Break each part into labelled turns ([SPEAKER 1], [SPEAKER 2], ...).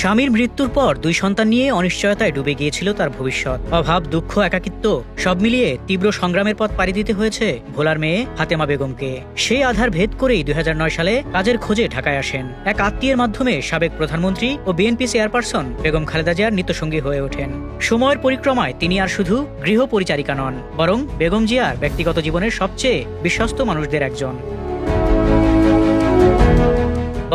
[SPEAKER 1] স্বামীর মৃত্যুর পর 2 সন্তান নিয়ে অনিশ্চয়তায় ডুবে গিয়েছিল তার ভবিষ্যৎ। অভাব, দুঃখ, একাকিত্ব সব মিলিয়ে তীব্র সংগ্রামের পথ পাড়ি দিতে হয়েছে ভোলার মেয়ে ফাতেমা বেগমকে। সেই আধার ভেদ করেই 2009 সালে কাজের খোঁজে ঢাকায় আসেন। এক আত্মীয়ের মাধ্যমে সাবেক প্রধানমন্ত্রী ও বিএনপি চেয়ারপারসন বেগম খালেদা জিয়ার নিত্যসঙ্গী হয়ে ওঠেন। সময়ের পরিক্রমায় তিনি আর শুধু গৃহ পরিচারিকা নন, বরং বেগম জিয়ার ব্যক্তিগত জীবনের সবচেয়ে বিশ্বস্ত মানুষদের একজন।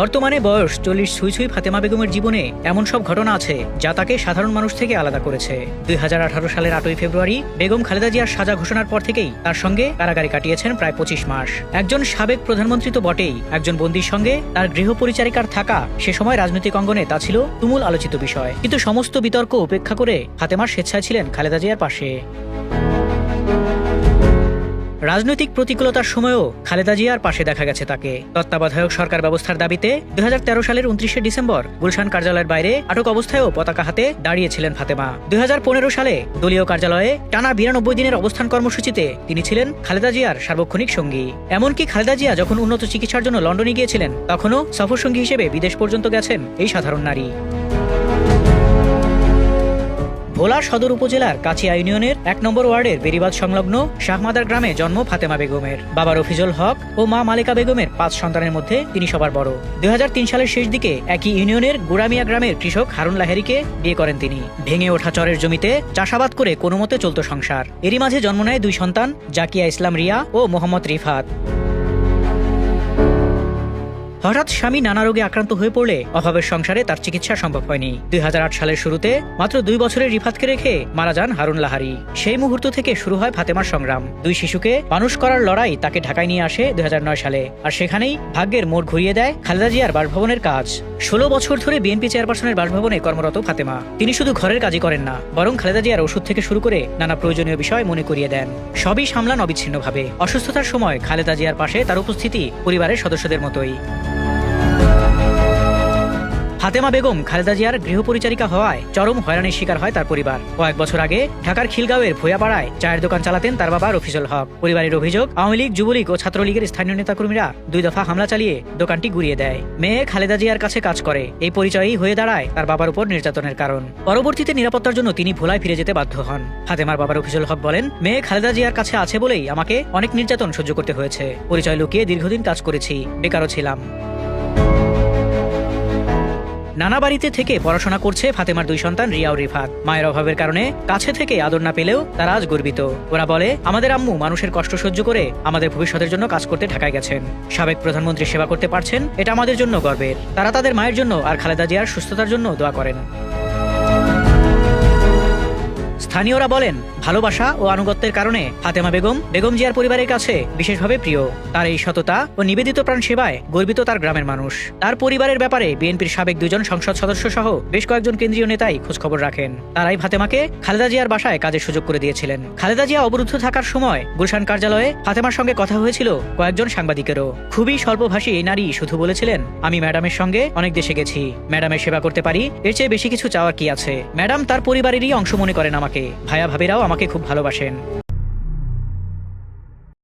[SPEAKER 1] বর্তমানে বয়স 40 ছুঁই ফাতেমা বেগমের জীবনে এমন সব ঘটনা আছে যা তাকে সাধারণ মানুষ থেকে আলাদা করেছে। 2018 সালের 8ই ফেব্রুয়ারি বেগম খালেদা জিয়ার সাজা ঘোষণার পর থেকেই তার সঙ্গে কারাগারে কাটিয়েছেন প্রায় 25 মাস। একজন সাবেক প্রধানমন্ত্রী তো বটেই, একজন বন্দীর সঙ্গে তার গৃহ পরিচারিকার থাকা সে সময় রাজনৈতিক অঙ্গনে তা ছিল তুমুল আলোচিত বিষয়। কিন্তু সমস্ত বিতর্ক উপেক্ষা করে ফাতেমা স্বেচ্ছায় ছিলেন খালেদা জিয়ার পাশে। রাজনৈতিক প্রতিকূলতার সময়ও খালেদা জিয়ার পাশে দেখা গেছে তাকে। তত্ত্বাবধায়ক সরকার ব্যবস্থার দাবিতে 2013 সালের 29শে ডিসেম্বর গুলশান কার্যালয়ের বাইরে আটক অবস্থায়ও পতাকা হাতে দাঁড়িয়েছিলেন ফাতেমা। 2015 সালে দলীয় কার্যালয়ে টানা 92 দিনের অবস্থান কর্মসূচিতে তিনি ছিলেন খালেদা জিয়ার সার্বক্ষণিক সঙ্গী। এমনকি খালেদা জিয়া যখন উন্নত চিকিৎসার জন্য লন্ডনে গিয়েছিলেন, তখনও সফরসঙ্গী হিসেবে বিদেশ পর্যন্ত গেছেন এই সাধারণ নারী। ভোলা সদর উপজেলার কাছিয়া ইউনিয়নের 1 নম্বর ওয়ার্ডের বেরিবাদ সংলগ্ন শাহমাদার গ্রামে জন্ম ফাতেমা বেগমের। বাবা রফিজুল হক ও মা মালিকা বেগমের 5 সন্তানের মধ্যে তিনি সবার বড়। 2003 সালের শেষ দিকে একই ইউনিয়নের গুড়ামিয়া গ্রামের কৃষক হারুন লাহেরিকে বিয়ে করেন তিনি। ভেঙে ওঠা চরের জমিতে চাষাবাদ করে কোনো মতে চলত সংসার। এরই মাঝে জন্ম নেয় 2 সন্তান, জাকিয়া ইসলাম রিয়া ও মোহাম্মদ রিফাত। হঠাৎ স্বামী নানা রোগে আক্রান্ত হয়ে পড়লে অভাবের সংসারে তার চিকিৎসা সম্ভব হয়নি। 2008 সালের শুরুতে মাত্র 2 বছরের রিফাতকে রেখে মারা যান হারুন লাহারি। সেই মুহূর্ত থেকে শুরু হয় ফাতেমার সংগ্রাম। 2 শিশুকে মানুষ করার লড়াই তাকে ঢাকায় নিয়ে আসে 2009 সালে। আর সেখানেই ভাগ্যের মোড় ঘুরিয়ে দেয় খালেদা জিয়ার বাসভবনের কাজ। 16 বছর ধরে বিএনপি চেয়ারপারসনের বাসভবনে কর্মরত ফাতেমা। তিনি শুধু ঘরের কাজই করেন না, বরং খালেদা জিয়ার ওষুধ থেকে শুরু করে নানা প্রয়োজনীয় বিষয় মনে করিয়ে দেন। সবই সামলান অবিচ্ছিন্নভাবে। অসুস্থতার সময় খালেদা জিয়ার পাশে তার উপস্থিতি পরিবারের সদস্যদের মতোই। ফাতেমা বেগম খালেদা জিয়ার গৃহ পরিচারিকা হওয়ায় চরম হয়রানির শিকার হয় তার পরিবার। কয়েক বছর আগে ঢাকার খিলগাঁওয়ের ভূয়াপাড়ায় চায়ের দোকান চালাতেন তার বাবা রফিজুল হক। পরিবারের অভিযোগ, আওয়ামী লীগ, যুবলীগ ও ছাত্রলীগের স্থানীয় নেতাকর্মীরা 2 দফা হামলা চালিয়ে দোকানটি গুড়িয়ে দেয়। মেয়ে খালেদা জিয়ার কাছে কাজ করে, এই পরিচয়ই হয়ে দাঁড়ায় তার বাবার উপর নির্যাতনের কারণ। পরবর্তীতে নিরাপত্তার জন্য তিনি ভোলায় ফিরে যেতে বাধ্য হন। ফাতেমার বাবা রফিজুল হক বলেন, মেয়ে খালেদা জিয়ার কাছে আছে বলেই আমাকে অনেক নির্যাতন সহ্য করতে হয়েছে। পরিচয় লুকিয়ে দীর্ঘদিন কাজ করেছি, বেকারও ছিলাম। নানা বাড়িতে থেকে পড়াশোনা করছে ফাতেমার 2 সন্তান রিয়া ও রিফাত। মায়ের অভাবের কারণে কাছে থেকে আদর না পেলেও তারা আজ গর্বিত। ওরা বলে, আমাদের আম্মু মানুষের কষ্ট সহ্য করে আমাদের ভবিষ্যতের জন্য কাজ করতে ঢাকায় গেছেন। সাবেক প্রধানমন্ত্রীর সেবা করতে পারছেন, এটা আমাদের জন্য গর্বের। তারা তাদের মায়ের জন্য আর খালেদা জিয়ার সুস্থতার জন্য দোয়া করেন। স্থানীয়রা বলেন, ভালোবাসা ও আনুগত্যের কারণে ফাতেমা বেগম জিয়ার পরিবারের কাছে বিশেষভাবে প্রিয়। তার এই সততা ও নিবেদিত প্রাণ সেবায় গর্বিত তার গ্রামের মানুষ। তার পরিবারের ব্যাপারে বিএনপির সাবেক 2 জন সংসদ সদস্য সহ বেশ কয়েকজন কেন্দ্রীয় নেতাই খোঁজখবর রাখেন। তারাই ফাতেমাকে খালেদা জিয়ার বাসায় কাজের সুযোগ করে দিয়েছিলেন। খালেদা জিয়া অবরুদ্ধ থাকার সময় গুলশান কার্যালয়ে ফাতেমার সঙ্গে কথা হয়েছিল কয়েকজন সাংবাদিকেরও। খুবই স্বল্পভাষী এই নারী শুধু বলেছিলেন, আমি ম্যাডামের সঙ্গে অনেক দেশে গেছি, ম্যাডামের সেবা করতে পারি, এর চেয়ে বেশি কিছু চাওয়ার কি আছে। ম্যাডাম তার পরিবারেরই অংশ মনে করেন আমাকে, ভাইয়া ভাবিরাও আমাকে খুব ভালোবাসেন।